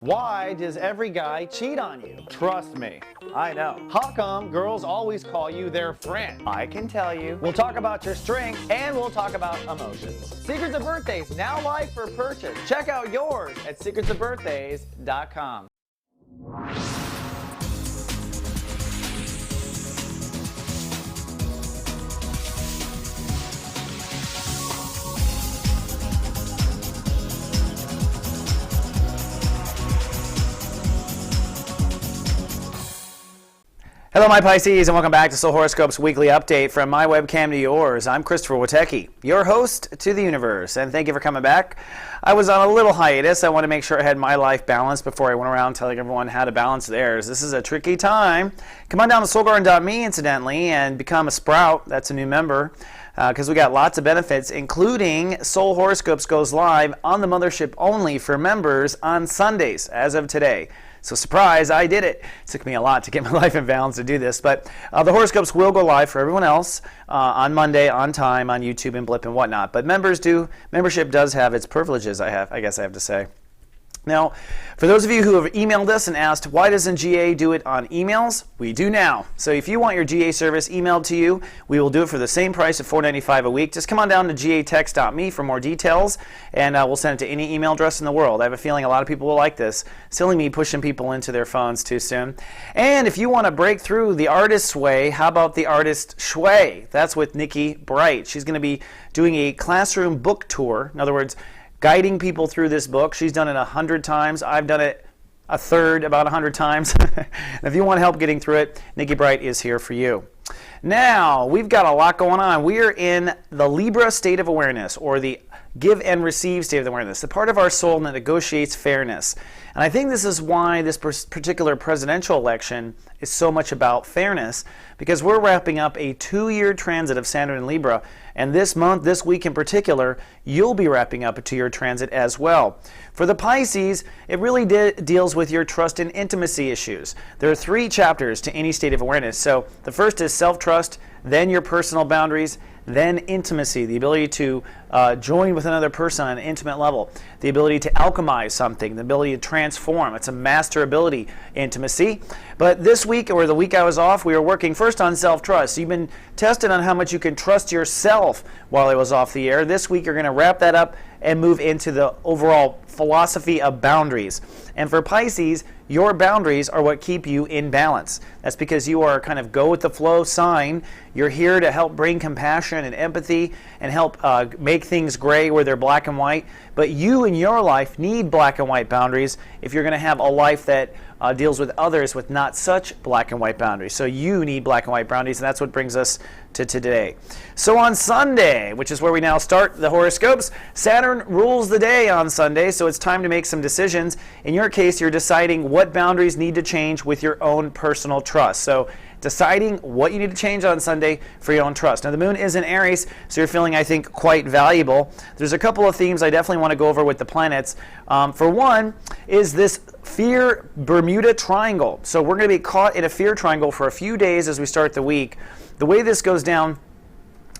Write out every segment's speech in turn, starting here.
Why does every guy cheat on you? Trust me, I know. How come girls always call you their friend? I can tell you. We'll talk about your strengths and we'll talk about emotions. Secrets of Birthdays, now live for purchase. Check out yours at secretsofbirthdays.com. Hello my Pisces and welcome back to Soul Horoscopes Weekly Update from my webcam to yours. I'm Christopher Witecki, your host to the universe, and thank you for coming back. I was on a little hiatus. I want to make sure I had my life balanced before I went around telling everyone how to balance theirs. This is a tricky time. Come on down to soulgarden.me incidentally and become a Sprout. That's a new member because we got lots of benefits, including Soul Horoscopes goes live on the mothership only for members on Sundays as of today. So surprise, I did it. It took me a lot to get my life in balance to do this, but the horoscopes will go live for everyone else on Monday, on time, on YouTube and Blip and whatnot. But membership does have its privileges, I guess I have to say. Now, for those of you who have emailed us and asked, why doesn't GA do it on emails? We do now. So if you want your GA service emailed to you, we will do it for the same price of $4.95 a week. Just come on down to gatext.me for more details, and we'll send it to any email address in the world. I have a feeling a lot of people will like this. Silly me pushing people into their phones too soon. And if you want to break through the artist's way, how about the artist shui? That's with Nikki Bright. She's going to be doing a classroom book tour. In other words, guiding people through this book. She's done it 100 times. I've done it a third, about 100 times. If you want help getting through it, Nikki Bright is here for you. Now, we've got a lot going on. We are in the Libra state of awareness, or the give and receive state of awareness, the part of our soul that negotiates fairness. And I think this is why this particular presidential election is so much about fairness, because we're wrapping up a 2-year transit of Saturn in Libra, and this month, this week in particular, you'll be wrapping up a 2-year transit as well. For the Pisces, it really deals with your trust and intimacy issues. There are 3 chapters to any state of awareness. So the first is self-trust, then your personal boundaries, then intimacy, the ability to join with another person on an intimate level, the ability to alchemize something, the ability to transform. It's a master ability, intimacy. But this week, or the week I was off, we were working first on self-trust. So you've been tested on how much you can trust yourself while I was off the air. This week, you're going to wrap that up and move into the overall philosophy of boundaries. And for Pisces, your boundaries are what keep you in balance. That's because you are kind of go with the flow sign. You're here to help bring compassion and empathy and help make things gray where they're black and white. But you in your life need black and white boundaries if you're going to have a life that deals with others with not such black and white boundaries. So you need black and white boundaries, and that's what brings us to today. So on Sunday, which is where we now start the horoscopes, Saturn rules the day on Sunday, so it's time to make some decisions. In your case, you're deciding what boundaries need to change with your own personal trust. So deciding what you need to change on Sunday for your own trust. Now the moon is in Aries, so you're feeling, I think, quite valuable. There's a couple of themes I definitely want to go over with the planets. For one is this fear Bermuda Triangle. So we're going to be caught in a fear triangle for a few days as we start the week. The way this goes down,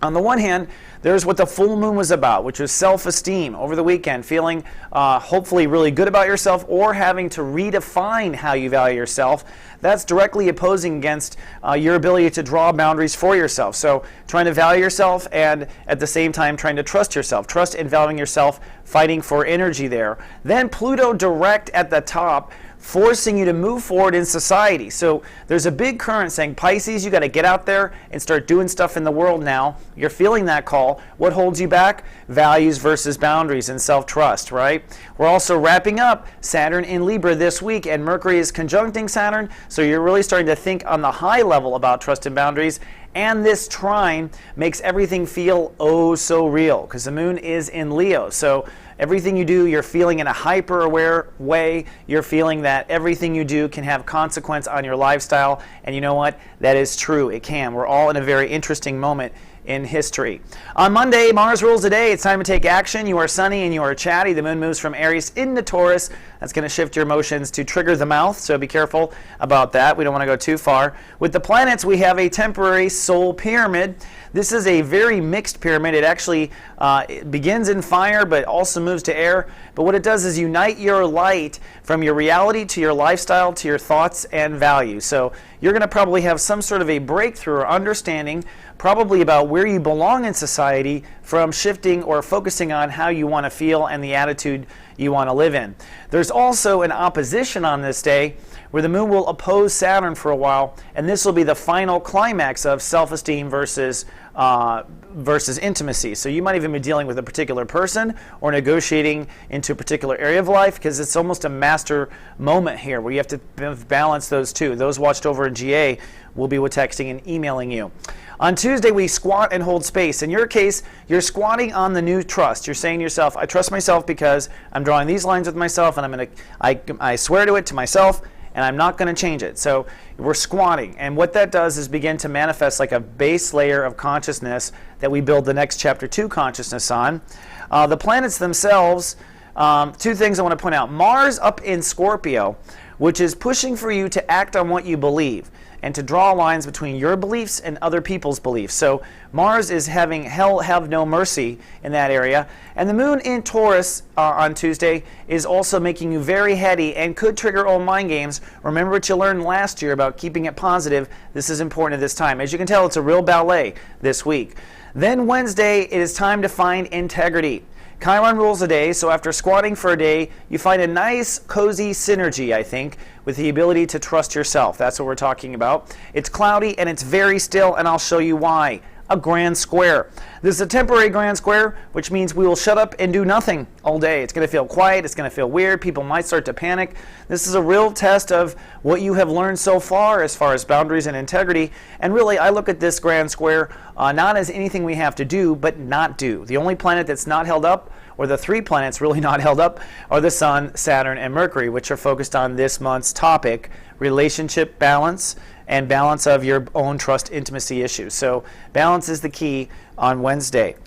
on the one hand, there's what the full moon was about, which was self-esteem over the weekend, feeling hopefully really good about yourself or having to redefine how you value yourself. That's directly opposing against your ability to draw boundaries for yourself. So trying to value yourself and at the same time trying to trust yourself. Trust and valuing yourself, fighting for energy there. Then Pluto direct at the top, forcing you to move forward in society. So there's a big current saying, Pisces, you got to get out there and start doing stuff in the world now. You're feeling that call. What holds you back? Values versus boundaries and self-trust, right? We're also wrapping up Saturn in Libra this week, and Mercury is conjuncting Saturn, so you're really starting to think on the high level about trust and boundaries. And this trine makes everything feel oh so real, because the moon is in Leo. So everything you do, you're feeling in a hyper-aware way. You're feeling that everything you do can have consequence on your lifestyle. And you know what? That is true. It can. We're all in a very interesting moment in history. On Monday, Mars rules the day. It's time to take action. You are sunny and you are chatty. The moon moves from Aries into Taurus. That's going to shift your emotions to trigger the mouth, so be careful about that. We don't want to go too far. With the planets, we have a temporary soul pyramid. This is a very mixed pyramid. It actually begins in fire but also moves to air. But what it does is unite your light from your reality to your lifestyle to your thoughts and values. So you're going to probably have some sort of a breakthrough or understanding, probably about where you belong in society, from shifting or focusing on how you want to feel and the attitude you want to live in. There's also an opposition on this day where the moon will oppose Saturn for a while, and this will be the final climax of self-esteem versus intimacy. So you might even be dealing with a particular person or negotiating into a particular area of life, because it's almost a master moment here where you have to balance those two. Those watched over in GA will be texting and emailing you. On Tuesday, we squat and hold space. In your case, you're squatting on the new trust. You're saying to yourself, I trust myself because I'm drawing these lines with myself, and I swear to it to myself, and I'm not going to change it. So we're squatting. And what that does is begin to manifest like a base layer of consciousness that we build the next chapter 2 consciousness on. The planets themselves, two things I want to point out. Mars up in Scorpio, which is pushing for you to act on what you believe and to draw lines between your beliefs and other people's beliefs. So Mars is having hell have no mercy in that area. And the moon in Taurus on Tuesday is also making you very heady and could trigger old mind games. Remember what you learned last year about keeping it positive. This is important at this time. As you can tell, it's a real ballet this week. Then Wednesday, it is time to find integrity. Chiron rules the day, so after squatting for a day, you find a nice, cozy synergy, I think, with the ability to trust yourself. That's what we're talking about. It's cloudy and it's very still, and I'll show you why. A grand square. This is a temporary grand square, which means we will shut up and do nothing all day. It's going to feel quiet. It's going to feel weird. People might start to panic. This is a real test of what you have learned so far as boundaries and integrity. And really, I look at this grand square not as anything we have to do, but not do. The only planet that's not held up, or the 3 planets really not held up, are the Sun, Saturn, and Mercury, which are focused on this month's topic, relationship balance, and balance of your own trust intimacy issues. So balance is the key on Wednesday.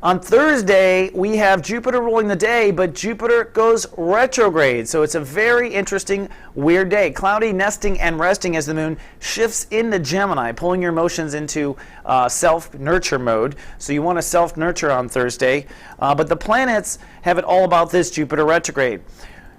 On Thursday, we have Jupiter ruling the day, but Jupiter goes retrograde. So it's a very interesting, weird day. Cloudy, nesting, and resting as the moon shifts into Gemini, pulling your emotions into self-nurture mode. So you want to self-nurture on Thursday. But the planets have it all about this Jupiter retrograde.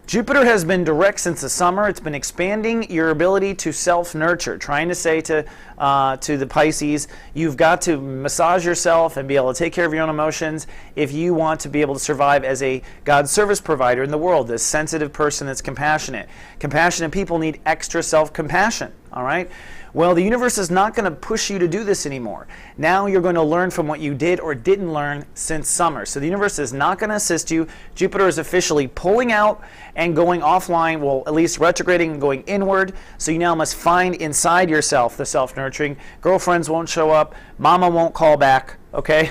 Jupiter has been direct since the summer. It's been expanding your ability to self-nurture, trying to say to the Pisces, you've got to massage yourself and be able to take care of your own emotions if you want to be able to survive as a God service provider in the world, this sensitive person that's compassionate. Compassionate people need extra self-compassion, all right? Well, the universe is not going to push you to do this anymore. Now you're going to learn from what you did or didn't learn since summer. So the universe is not going to assist you. Jupiter is officially pulling out and going offline, well, at least retrograding and going inward. So you now must find inside yourself the self-nurturing. Girlfriends won't show up. Mama won't call back. Okay?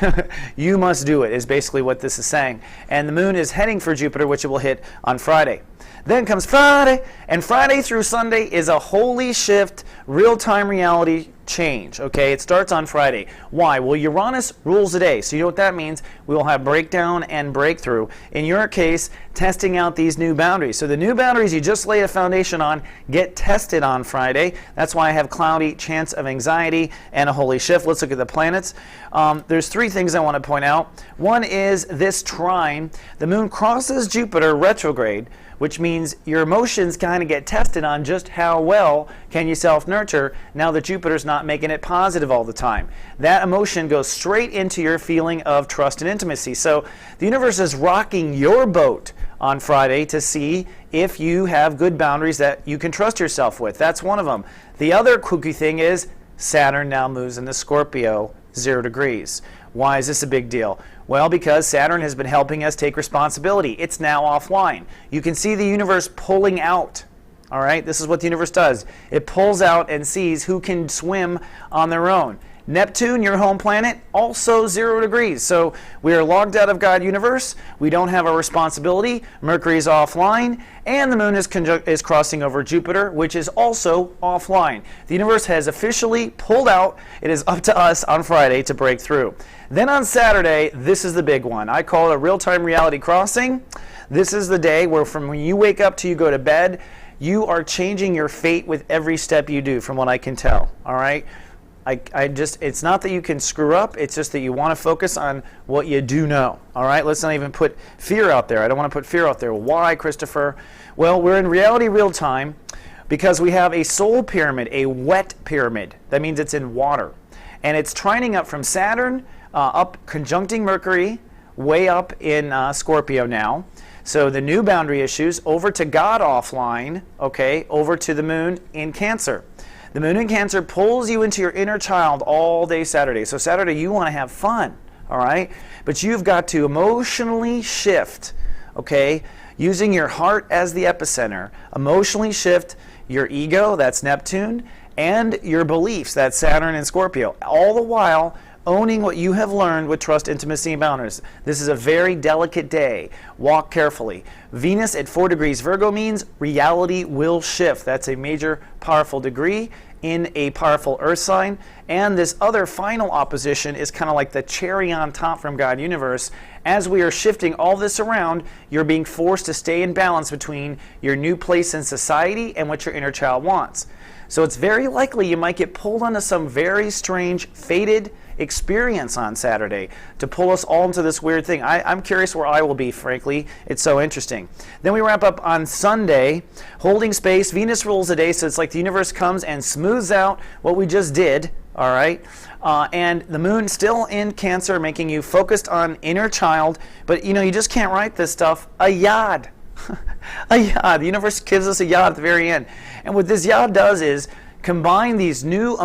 You must do it is basically what this is saying. And the moon is heading for Jupiter, which it will hit on Friday. Then comes Friday, and Friday through Sunday is a holy shift, real-time reality change. Okay, it starts on Friday. Why? Well, Uranus rules the day, so you know what that means. We will have breakdown and breakthrough. In your case, testing out these new boundaries. So the new boundaries you just lay a foundation on get tested on Friday. That's why I have cloudy, chance of anxiety, and a holy shift. Let's look at the planets. There's 3 things I want to point out. One is this trine. The moon crosses Jupiter retrograde, which means your emotions kind of get tested on just how well can you self-nurture now that Jupiter's not making it positive all the time. That emotion goes straight into your feeling of trust and intimacy. So the universe is rocking your boat on Friday to see if you have good boundaries that you can trust yourself with. That's one of them. The other kooky thing is Saturn now moves into Scorpio, 0 degrees. Why is this a big deal? Well, because Saturn has been helping us take responsibility. It's now offline. You can see the universe pulling out. All right, this is what the universe does. It pulls out and sees who can swim on their own. Neptune, your home planet, also 0 degrees. So we are logged out of God universe. We don't have our responsibility. Mercury is offline, and the moon is crossing over Jupiter, which is also offline. The universe has officially pulled out. It is up to us on Friday to break through. Then on Saturday, this is the big one. I call it a real-time reality crossing. This is the day where from when you wake up to you go to bed, you are changing your fate with every step you do, from what I can tell. All right? it's not that you can screw up, it's just that you want to focus on what you do know. All right, let's not even put fear out there. I don't want to put fear out there. Why, Christopher? Well, we're in reality real time because we have a soul pyramid, a wet pyramid. That means it's in water. And it's trining up from Saturn, up conjuncting Mercury, way up in Scorpio now. So the new boundary issues over to God offline, okay, over to the moon in Cancer. The moon in Cancer pulls you into your inner child all day Saturday. So Saturday you want to have fun, all right? But you've got to emotionally shift, okay, using your heart as the epicenter. Emotionally shift your ego, that's Neptune, and your beliefs, that's Saturn and Scorpio. All the while owning what you have learned with trust, intimacy, and boundaries. This is a very delicate day. Walk carefully. Venus at 4 degrees Virgo means reality will shift. That's a major, powerful degree in a powerful earth sign. And this other final opposition is kind of like the cherry on top from God Universe. As we are shifting all this around, you're being forced to stay in balance between your new place in society and what your inner child wants. So it's very likely you might get pulled onto some very strange, fated experience on Saturday to pull us all into this weird thing. I'm curious where I will be, frankly. It's so interesting. Then we wrap up on Sunday, holding space. Venus rules the day, so it's like the universe comes and smooths out what we just did, all right? And the moon still in Cancer, making you focused on inner child, but you know, you just can't write this stuff. A yad. A yad. The universe gives us a yad at the very end. And what this yad does is combine these new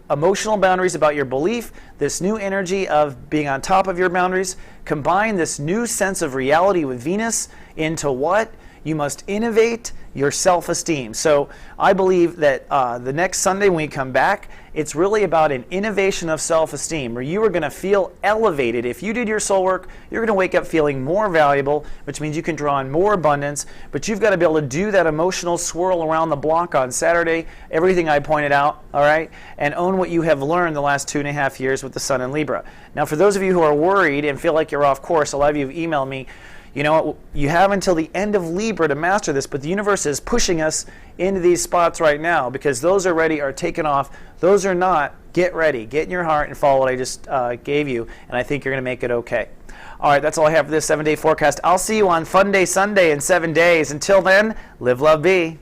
emotional boundaries about your belief, this new energy of being on top of your boundaries, combine this new sense of reality with Venus into what? You must innovate your self-esteem. So I believe that the next Sunday when we come back, it's really about an innovation of self-esteem where you are going to feel elevated. If you did your soul work, you're going to wake up feeling more valuable, which means you can draw in more abundance, but you've got to be able to do that emotional swirl around the block on Saturday, everything I pointed out, all right, and own what you have learned the last 2.5 years with the Sun in Libra. Now, for those of you who are worried and feel like you're off course, a lot of you have emailed me, you know what, you have until the end of Libra to master this, but the universe is pushing us into these spots right now because those are ready are taken off. Those are not. Get ready. Get in your heart and follow what I just gave you, and I think you're going to make it okay. All right, that's all I have for this 7-day forecast. I'll see you on Fun Day Sunday in 7 days. Until then, live, love, be.